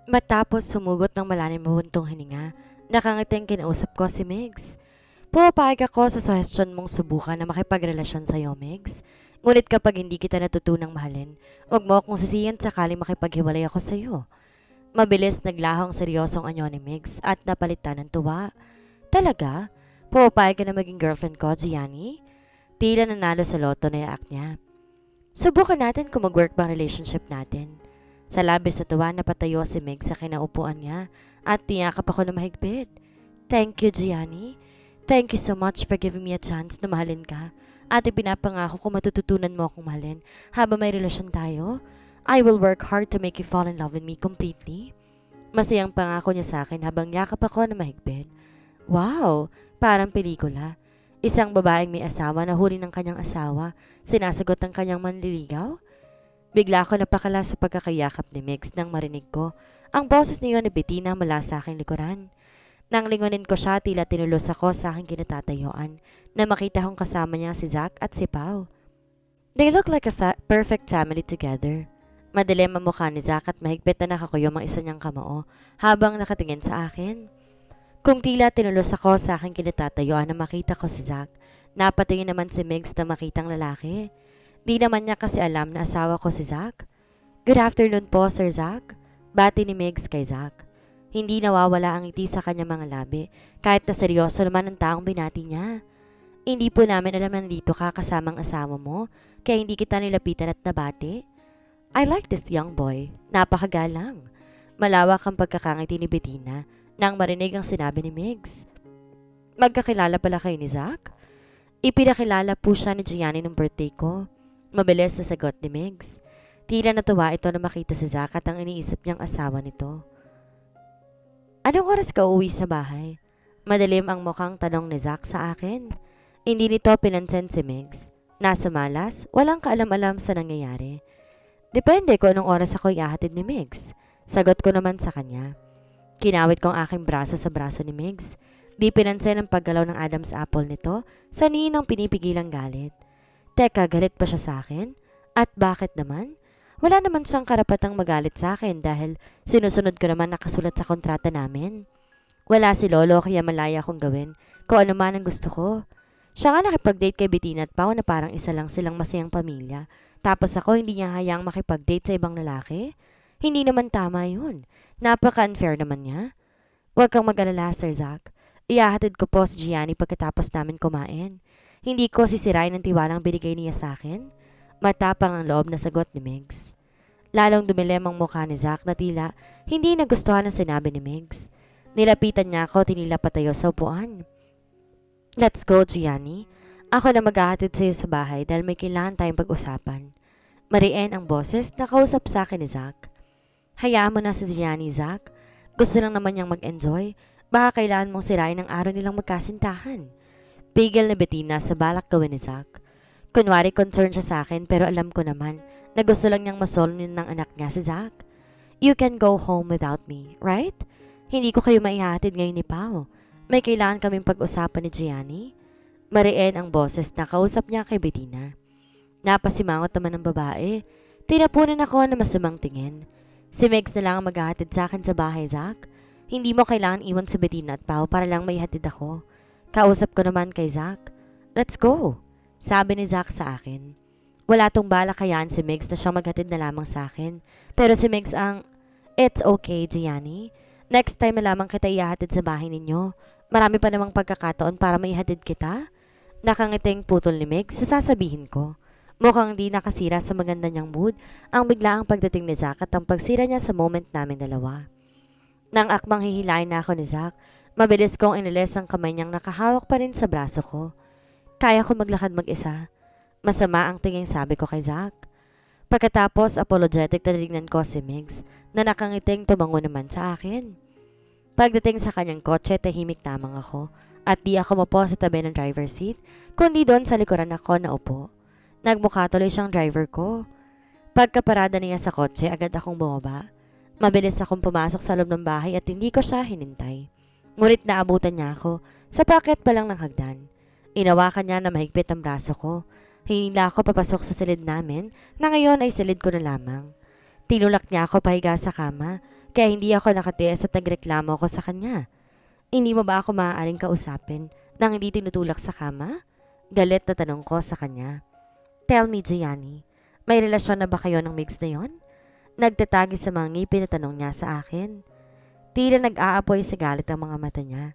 Matapos sumugot ng malalim na buntong hininga, nakangiting kinausap ko si Migs. Pumapayag ako sa suggestion mong subukan na makipagrelasyon sa'yo, Migs. Ngunit kapag hindi kita natutunang mahalin, huwag mo akong sisiyan sakaling makipaghiwalay ako sa'yo. Mabilis naglahong seryosong anyo ni Migs at napalitan ng tuwa. Talaga? Pumapayag ka na maging girlfriend ko, Gianni? Tila nanalo sa loto na iyak niya. Subukan natin kung mag-work ba ang relationship natin. Sa labis na tuwa napatayo si Meg sa kinaupuan niya at tiyakap ako na mahigpit. Thank you, Gianni. Thank you so much for giving me a chance na mahalin ka. At ipinapangako ko matututunan mo akong mahalin habang may relasyon tayo. I will work hard to make you fall in love with me completely. Masayang pangako niya sa akin habang yakap ako na mahigpit. Wow, parang pelikula. Isang babaeng may asawa na huli ng kanyang asawa, sinasagot ng kanyang manliligaw. Bigla ako napakala sa pagkakayakap ni Migs nang marinig ko ang boses niyo ni Bettina mula sa aking likuran. Nang lingunin ko siya, tila tinulos ako sa aking kinatatayuan na makita kong kasama niya si Zach at si Pau. They look like a perfect family together. Madilim ang mukha ni Zach at mahigpit na nakakuyom ang isa niyang kamao habang nakatingin sa akin. Kung tila tinulos ako sa aking kinatatayuan na makita ko si Zach, napatingin naman si Migs na makitang lalaki. Di naman niya kasi alam na asawa ko si Zach. Good afternoon po, Sir Zach. Bati ni Migs kay Zach. Hindi nawawala ang ngiti sa kanyang mga labi kahit na seryoso naman ang taong binati niya. Hindi po namin alam na nandito ka kasamang asawa mo kaya hindi kita nilapitan at nabati. I like this young boy. Napakagalang. Malawak ang pagkakangiti ni Bettina nang marinig ang sinabi ni Migs. Magkakilala pala kayo ni Zach? Ipinakilala po siya ni Gianni nung birthday ko. Mabilis na sagot ni Migs. Tila natuwa ito na makita si Zach at ang iniisip niyang asawa nito. Anong oras ka uwi sa bahay? Madilim ang mukhang tanong ni Zach sa akin. Hindi nito pinansin si Migs. Nasa malas, walang kaalam-alam sa nangyayari. Depende kung anong oras ako ihahatid ni Migs. Sagot ko naman sa kanya. Kinawit ko ang aking braso sa braso ni Migs. Di pinansin ang paggalaw ng Adam's apple nito sa ng pinipigilang galit. Teka, galit pa siya sa akin? At bakit naman? Wala naman siyang karapatang magalit sa akin dahil sinusunod ko naman nakasulat sa kontrata namin. Wala si Lolo kaya malaya akong gawin kung ano man ang gusto ko. Siya nga nakipag-date kay Bettina at Pao na parang isa lang silang masayang pamilya. Tapos ako hindi niya hayaang makipag-date sa ibang lalaki? Hindi naman tama yun. Napaka-unfair naman niya. Huwag kang mag-alala, Sir Zach. Ihahatid ko po si Gianni pagkatapos namin kumain. Hindi ko sisirain ang tiwalang binigay niya sa akin. Matapang ang loob na sagot ni Migs. Lalong dumilim ang mukha ni Zach na tila hindi nagustuhan ang sinabi ni Migs. Nilapitan niya ako, tinila patayo sa upuan. Let's go, Gianni. Ako na maghahatid sa iyo sa bahay dahil may kailangan tayong pag-usapan. Mariin ang boses na kausap sa akin ni Zach. Hayaan mo na si Gianni, Zach. Gusto lang naman niyang mag-enjoy. Baka kailangan mong sirain ang araw nilang magkasintahan. Pigil na Bettina sa balak gawin ni Zach. Kunwari concerned siya sa akin pero alam ko naman na gusto lang niyang masolo ng anak niya si Zach. You can go home without me, right? Hindi ko kayo maihatid ngayon ni Pao. May kailangan kaming pag-usapan ni Gianni. Mariin ang boses na kausap niya kay Bettina. Napasimangot naman ng babae. Tinapunan ako na masamang tingin. Si Megs na lang ang maghahatid sa akin sa bahay, Zach. Hindi mo kailangan iwan sa Bettina at Pao para lang maihatid ako. Kausap ko naman kay Zach. Let's go. Sabi ni Zach sa akin. Wala tong balakayaan si Migs na siyang maghatid na lamang sa akin. Pero si Migs ang, it's okay, Gianni. Next time na lamang kita ihahatid sa bahay ninyo. Marami pa namang pagkakataon para maihatid kita. Nakangiting putol ni Migs sa sasabihin ko. Mukhang di nakasira sa maganda niyang mood ang biglaang pagdating ni Zach at ang pagsira niya sa moment namin dalawa. Nang akmang hihilain na ako ni Zach, mabilis kong inilis ang kamay niyang nakahawak pa rin sa braso ko. Kaya ko maglakad mag-isa. Masama ang tinging sabi ko kay Zach. Pagkatapos apologetic na tinignan ko si Migs na nakangiting tumango naman sa akin. Pagdating sa kanyang kotse, tahimik lamang ako at di ako mapo sa tabi ng driver seat kundi doon sa likuran ako na upo. Nagmukha tuloy siyang driver ko. Pagkaparada niya sa kotse, agad akong bumaba. Mabilis akong pumasok sa loob ng bahay at hindi ko siya hinintay. Ngunit naabutan niya ako sa paket pa lang ng hagdan. Inawakan niya na mahigpit ang braso ko. Hinila ako papasok sa silid namin na ngayon ay silid ko na lamang. Tinulak niya ako pahiga sa kama, kaya hindi ako nakatiis at nagreklamo ako sa kanya. Hindi mo ba ako maaaring kausapin nang hindi tinutulak sa kama? Galit na tanong ko sa kanya. Tell me, Gianni, may relasyon na ba kayo ng Migs na yon? Nagtatagi sa mga ngipin na tanong niya sa akin. Tila nag-aapoy sa galit ang mga mata niya.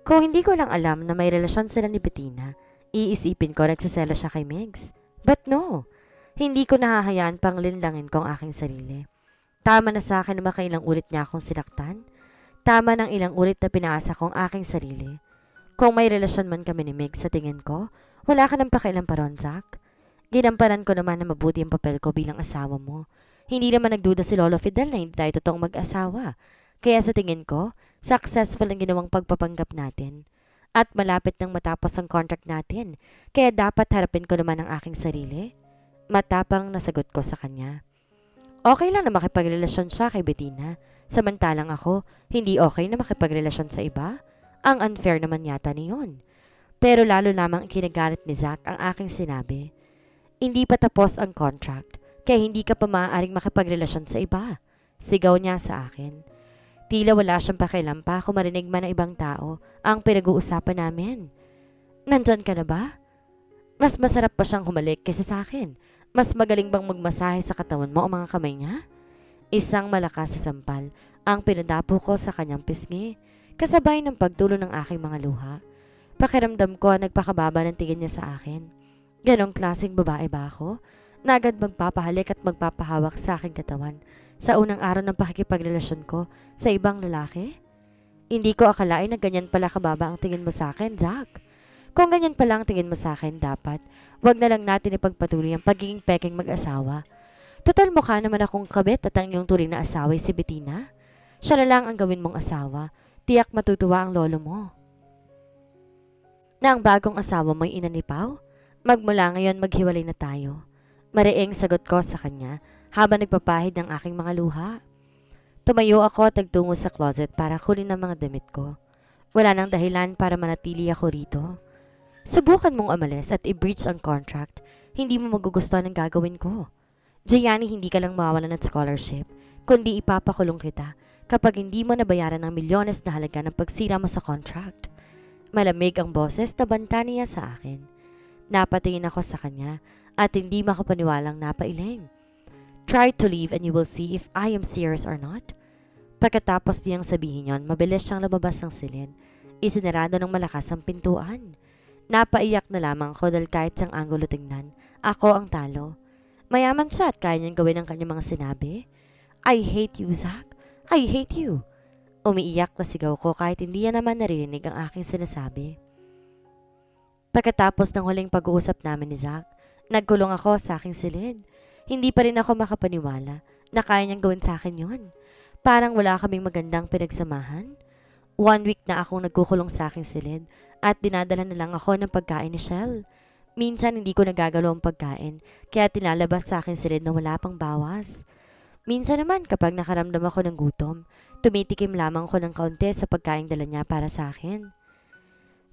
Kung hindi ko lang alam na may relasyon sila ni Bettina, iisipin ko nagsaselo siya kay Migs. But no, hindi ko nahahayaan pang linlangin ko ang aking sarili. Tama na sa akin na makailang ulit niya akong sinaktan. Tama ng ilang ulit na pinaasa ko ang aking sarili. Kung may relasyon man kami ni Migs sa tingin ko, wala ka ng pakialam pa ron, Zach. Ginampanan ko naman na mabuti ang papel ko bilang asawa mo. Hindi naman nagduda si Lolo Fidel na hindi tayo totoong mag-asawa. Kaya sa tingin ko, successful ang ginawang pagpapanggap natin. At malapit nang matapos ang contract natin, kaya dapat harapin ko naman ang aking sarili. Matapang nasagot ko sa kanya. Okay lang na makipagrelasyon siya kay Bettina, samantalang ako, hindi okay na makipagrelasyon sa iba. Ang unfair naman yata niyon. Pero lalo lamang kinagalit ni Zach ang aking sinabi. Hindi pa tapos ang contract, kaya hindi ka pa maaaring makipagrelasyon sa iba. Sigaw niya sa akin. Tila wala siyang pakialam pa kung marinig man ng ibang tao ang pinag-uusapan namin. Nandyan ka na ba? Mas masarap pa siyang humalik kaysa sa akin. Mas magaling bang magmasahe sa katawan mo ang mga kamay niya? Isang malakas sa sampal ang pinadapo ko sa kanyang pisngi, kasabay ng pagtulo ng aking mga luha. Pakiramdam ko nagpakababa ng tingin niya sa akin. Ganong klaseng babae ba ako? Na agad magpapahalik at magpapahawak sa aking katawan sa unang araw ng pakikipagrelasyon ko sa ibang lalaki? Hindi ko akalain na ganyan pala kababa ang tingin mo sa akin, Zach. Kung ganyan pala ang tingin mo sa akin, dapat wag na lang natin ipagpatuloy ang pagiging peking mag-asawa. Total mukha naman akong kabit at ang iyong turing na asawa ay si Bettina. Siya na lang ang gawin mong asawa. Tiyak matutuwa ang lolo mo. Na ang bagong asawa mo'y inanipaw? Magmula ngayon maghiwalay na tayo. Mariing sagot ko sa kanya habang nagpapahid ng aking mga luha. Tumayo ako at nagtungo sa closet para kunin ang mga damit ko. Wala nang dahilan para manatili ako rito. Subukan mong umalis at i-breach ang contract. Hindi mo magugustuhan ang gagawin ko. Gianni, hindi ka lang mawawalan ng scholarship, kundi ipapakulong kita kapag hindi mo nabayaran ng milyones na halaga ng pagsira mo sa contract. Malamig ang boses na banta niya sa akin. Napatingin ako sa kanya at hindi makapaniwalang napailing. Try to leave and you will see if I am serious or not. Pagkatapos niyang sabihin yon, mabilis siyang lumabas ng silid. Isinarado ng malakas ang pintuan. Napaiyak na lamang ko dahil kahit sang anggulo tingnan, ako ang talo. Mayaman siya at kaya niyang gawin ang kanyang mga sinabi. I hate you, Zach. I hate you. Umiiyak na sigaw ko kahit hindi niya naman narinig ang aking sinasabi. Pagkatapos ng huling pag-uusap namin ni Zach, nagkulong ako sa aking silid. Hindi pa rin ako makapaniwala na kaya niyang gawin sa akin yon. Parang wala kaming magandang pinagsamahan. 1 week na akong nagkukulong sa aking silid at dinadala na lang ako ng pagkain ni Shell. Minsan hindi ko nagagalaw ang pagkain kaya tinalabas sa aking silid na wala pang bawas. Minsan naman kapag nakaramdam ako ng gutom, tumitikim lamang ko ng kaunti sa pagkain dala niya para sa akin.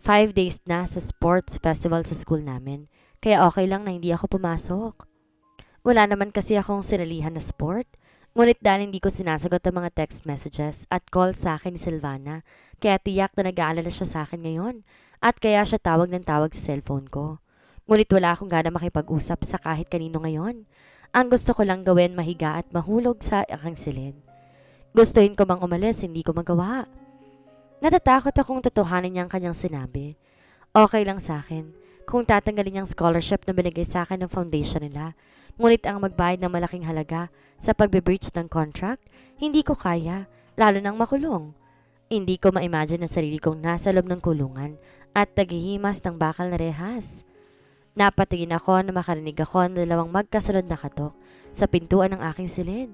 5 days na sa sports festival sa school namin, kaya okay lang na hindi ako pumasok. Wala naman kasi akong sinalihan na sport, ngunit dahil hindi ko sinasagot ang mga text messages at call sa akin ni Silvana, kaya tiyak na nag-aalala siya sa akin ngayon at kaya siya tawag ng tawag sa cellphone ko. Ngunit wala akong gana makipag-usap sa kahit kanino ngayon. Ang gusto ko lang gawin mahiga at mahulog sa aking silid. Gustuhin ko bang umalis, hindi ko magawa. Natatakot akong totohanin niya ang kanyang sinabi. Okay lang sa akin kung tatanggalin niyang scholarship na binigay sa akin ng foundation nila. Ngunit ang magbayad ng malaking halaga sa pagbe-breach ng contract, hindi ko kaya, lalo nang makulong. Hindi ko ma-imagine ang sarili kong nasa loob ng kulungan at naghihimas ng bakal na rehas. Napatingin ako na makarinig ako ng dalawang magkasunod na katok sa pintuan ng aking silid.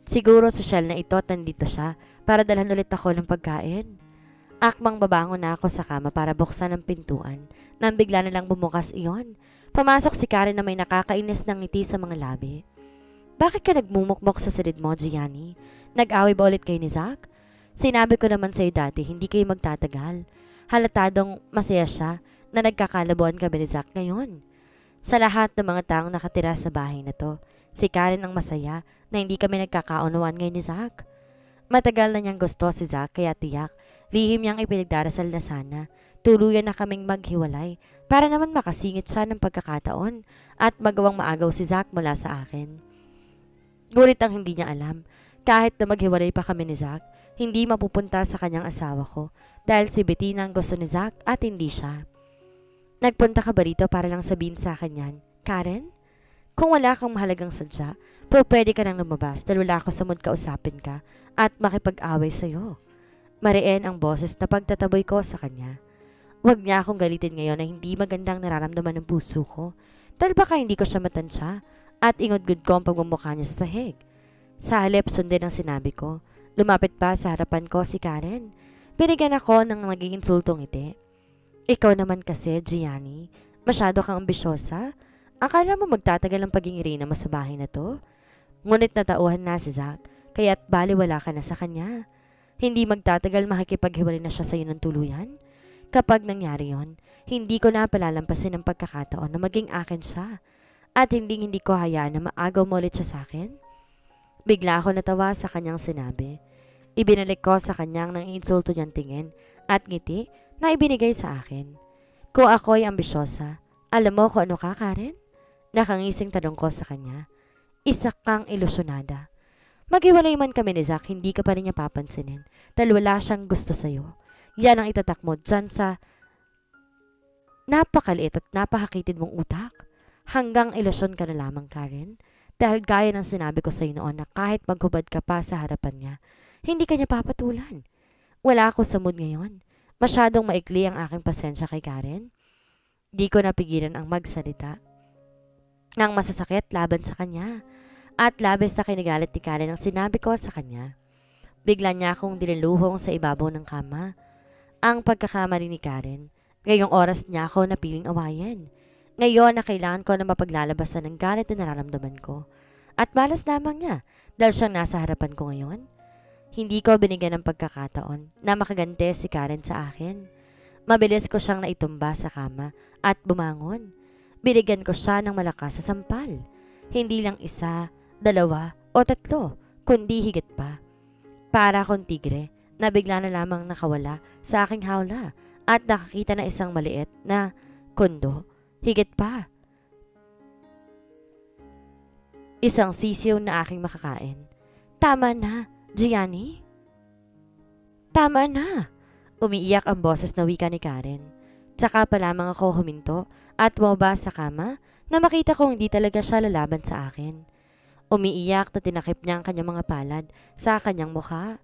Siguro sa Shell na ito at nandito siya para dalhan ulit ako ng pagkain. Akmang babangon na ako sa kama para buksan ang pintuan nang bigla na lang bumukas iyon. Pumasok si Karen na may nakakainis ng ngiti sa mga labi. Bakit ka nagmumukmok sa silid mo, Gianni? Nag-away ba ulit kayo ni Zach? Sinabi ko naman sa'yo dati, hindi kayo magtatagal. Halatadong masaya siya na nagkakalabuan kami ni Zach ngayon. Sa lahat ng mga taong nakatira sa bahay na to, Si Karen ang masaya na hindi kami nagkakaunawaan ngayon ni Zack. Matagal na niyang gusto si Zack kaya tiyak, lihim niyang ipinagdarasal na sana. Tuluyan na kaming maghiwalay para naman makasingit siya ng pagkakataon at magawang maagaw si Zack mula sa akin. Ngunit ang hindi niya alam, kahit na maghiwalay pa kami ni Zack, hindi mapupunta sa kanyang asawa ko dahil si Bettina ang gusto ni Zack at hindi siya. Nagpunta ka ba rito para lang sabihin sa akin yan, Karen? Kung wala kang mahalagang sadya, pwede ka nang lumabas dahil wala ako sa mood kausapin ka at makipag-away sa'yo. Mariin ang boses na pagtataboy ko sa kanya. Huwag niya akong galitin ngayon na hindi magandang nararamdaman ng puso ko dahil baka hindi ko siya matansya at ingod-good ko ang pagmumukha niya sa sahig. Sa halip sundin ang sinabi ko, lumapit pa sa harapan ko si Karen. Binigyan ako ng naging insultong ngiti. Ikaw naman kasi, Gianni, masyado kang ambisyosa. Akala mo magtatagal ang paging reyna mo sa bahay na to? Ngunit natauhan na si Zack, kaya't baliwala ka na sa kanya. Hindi magtatagal makikipaghiwalay na siya sa iyo ng tuluyan. Kapag nangyari yon, hindi ko na palalampasin ang pagkakataon na maging akin siya. At hindi ko hayaan na maagaw mo ulit siya sa akin. Bigla ako natawa sa kanyang sinabi. Ibinalik ko sa kanyang nang insulto niyang tingin at ngiti na ibinigay sa akin. Kung ako'y ambisyosa, alam mo kung ano ka, Karen? Nakangising tanong ko sa kanya. Isa kang ilusyonada. Maghiwalay man kami ni Zack, hindi ka pa rin niya papansinin dahil wala siyang gusto sa'yo. Yan ang itatak mo dyan sa napakaliit at napakakitid mong utak. Hanggang ilusyon ka na lamang, Karen. Dahil gaya ng sinabi ko sa'yo noon na kahit maghubad ka pa sa harapan niya, hindi ka niya papatulan. Wala ako sa mood ngayon. Masyadong maikli ang aking pasensya kay Karen. Di ko napigilan ang magsalita. Nang masasakit laban sa kanya. At labis na kinigalit ni Karen ang sinabi ko sa kanya. Bigla niya akong diniluhong sa ibabaw ng kama. Ang pagkakamali ni Karen, ngayong oras niya ako napiling awayan. Ngayon na kailangan ko na mapaglalabasan ng galit na nararamdaman ko. At malas lamang niya dahil siyang nasa harapan ko ngayon. Hindi ko binigyan ng pagkakataon na makagante si Karen sa akin. Mabilis ko siyang naitumba sa kama at bumangon. Binigyan ko siya ng malakas sa sampal. Hindi lang isa, dalawa o tatlo, kundi higit pa. Para akong tigre na bigla na lamang nakawala sa aking hawla at nakakita na isang maliit na kundo. Higit pa. Isang sisiw na aking makakain. Tama na, Gianni? Tama na. Umiiyak ang boses na wika ni Karen. Tsaka pa lamang ako huminto at bumaba sa kama na makita kong hindi talaga siya lalaban sa akin. Umiiyak na tinakip niya ang kanyang mga palad sa kanyang mukha.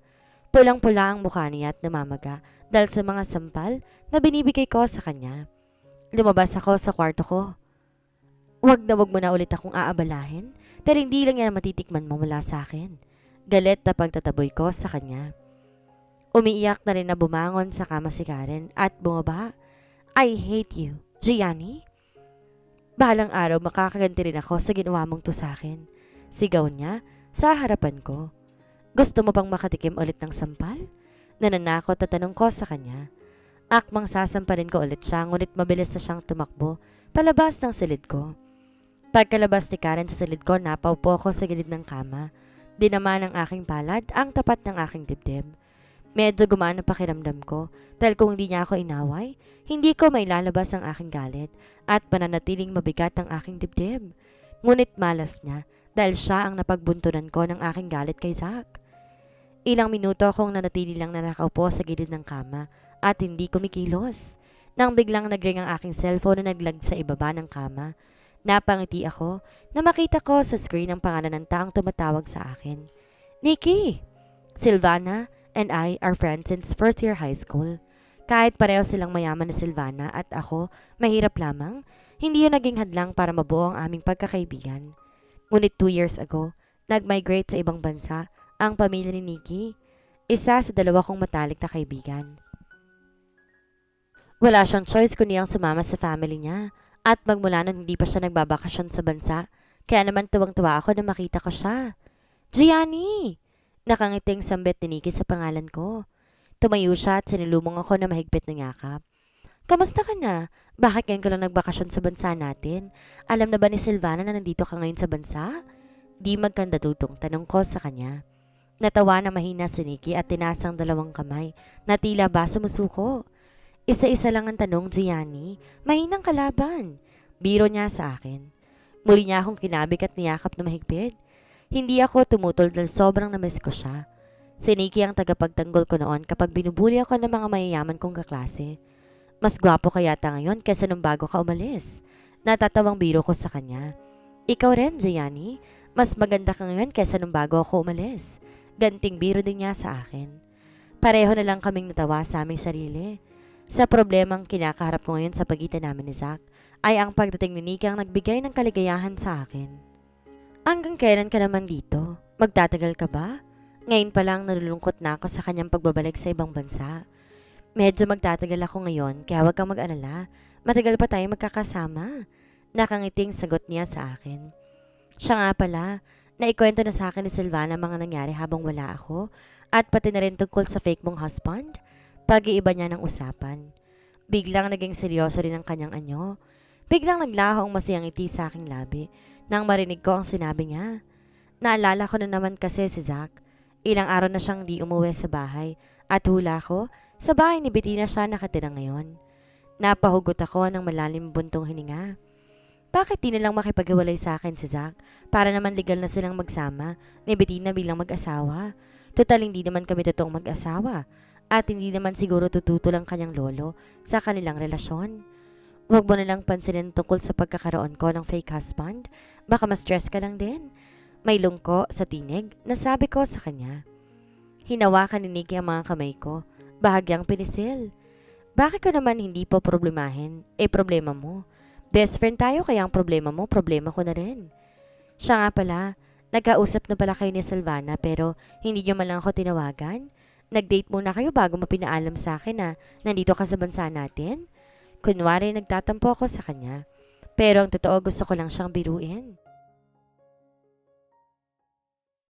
Pulang-pula ang mukha niya at namamaga dahil sa mga sampal na binibigay ko sa kanya. Lumabas ako sa kwarto ko. Wag mo na ulit akong aabalahin dahil hindi lang yan matitikman mo mula sa akin. Galit na pagtataboy ko sa kanya. Umiiyak na rin na bumangon sa kama si Karen at bumaba. I hate you, Gianni. Bahalang araw makakaganti rin ako sa ginawa mong to sa akin. Sigaw niya sa harapan ko. Gusto mo pang makatikim ulit ng sampal? Nananakot at tanong ko sa kanya. Akmang sasampalin ko ulit siya ngunit mabilis na siyang tumakbo palabas ng silid ko. Pagkalabas ni Karen sa silid ko, napaupo ako sa gilid ng kama. Dinaman ng aking palad ang tapat ng aking dibdib. Medyo gumaan ang pakiramdam ko dahil kung hindi niya ako inaway, hindi ko mailalabas ang aking galit at pananatiling mabigat ang aking dibdib. Ngunit malas niya dahil siya ang napagbuntunan ko ng aking galit kay Zack. Ilang minuto akong nanatili lang na nakaupo sa gilid ng kama at hindi kumikilos. Nang biglang nagring ang aking cellphone na naglag sa ibaba ng kama, napangiti ako na makita ko sa screen ang pangalan ng taong tumatawag sa akin. Nikki! Silvana and I are friends since first year high school. Kahit pareho silang mayaman na Silvana at ako, mahirap lamang, hindi yun naging hadlang para mabuo ang aming pagkakaibigan. Ngunit 2 years ago, nag-migrate sa ibang bansa ang pamilya ni Nikki, isa sa 2 kong matalik na kaibigan. Wala siyang choice kundi ang sumama sa family niya at magmula nang hindi pa siya nagbabakasyon sa bansa, kaya naman tuwang-tuwa ako na makita ko siya. Gianni! Nakangiting sambit ni Nikki sa pangalan ko. Tumayo siya at sinilumong ako na mahigpit na yakap. Kamusta ka na? Bakit ngayon ka lang nagbakasyon sa bansa natin? Alam na ba ni Silvana na nandito ka ngayon sa bansa? Di magkandatutong tanong ko sa kanya. Natawa na mahina si Nikki at tinasang dalawang kamay na tila ba sumusuko. Isa-isa lang ang tanong, Gianni. Mahinang kalaban. Biro niya sa akin. Muli niya akong kinabig at niyakap na mahigpit. Hindi ako tumutol dahil sobrang namiss ko siya. Si Nikki ang tagapagtanggol ko noon kapag binubuli ako ng mga mayayaman kong kaklase. Mas gwapo ka yata ngayon kaysa nung bago ka umalis. Natatawang biro ko sa kanya. Ikaw rin, Gianni. Mas maganda ka ngayon kaysa nung bago ako umalis. Ganting biro din niya sa akin. Pareho na lang kaming natawa sa aming sarili. Sa problemang kinakaharap ko ngayon sa pagitan namin ni Zach, ay ang pagdating ni Nikki ang nagbigay ng kaligayahan sa akin. Hanggang kailan ka naman dito? Magtatagal ka ba? Ngayon pa lang nalulungkot na ako sa kanyang pagbabalik sa ibang bansa. Medyo magtatagal ako ngayon kaya huwag kang mag-alala. Matagal pa tayo magkakasama. Nakangiting sagot niya sa akin. Siya nga pala, naikwento na sa akin ni Silvana mga nangyari habang wala ako at pati na rin tungkol sa fake mong husband. Pag-iiba niya ng usapan. Biglang naging seryoso rin ang kanyang anyo. Biglang naglaho ang masayang ngiti sa aking labi nang marinig ko ang sinabi niya. Naalala ko na naman kasi si Zach. Ilang araw na siyang di umuwi sa bahay at hula ko, sa bahay ni Bettina siya nakatira ngayon. Napahugot ako ng malalim buntong hininga. Bakit di nalang makipaghiwalay sa akin si Zach para naman legal na silang magsama ni Bettina bilang mag-asawa? Total hindi naman kami totoong mag-asawa at hindi naman siguro tututol ang kanyang lolo sa kanilang relasyon. Huwag mo nalang pansinin tungkol sa pagkakaroon ko ng fake husband. Baka ma-stress ka lang din. May lungko sa tinig na sabi ko sa kanya. Hinawakan ni Nikki ang mga kamay ko. Bahagyang pinisil. Bakit ko naman hindi po problemahin? Problema mo. Best friend tayo kaya ang problema mo, problema ko na rin. Siya nga pala, nagkausap na pala kayo ni Silvana pero hindi niyo man lang ako tinawagan. Nag-date muna kayo bago mapinaalam sa akin na nandito ka sa bansa natin. Kunwari nagtatampo ako sa kanya. Pero ang totoo gusto ko lang siyang biruin.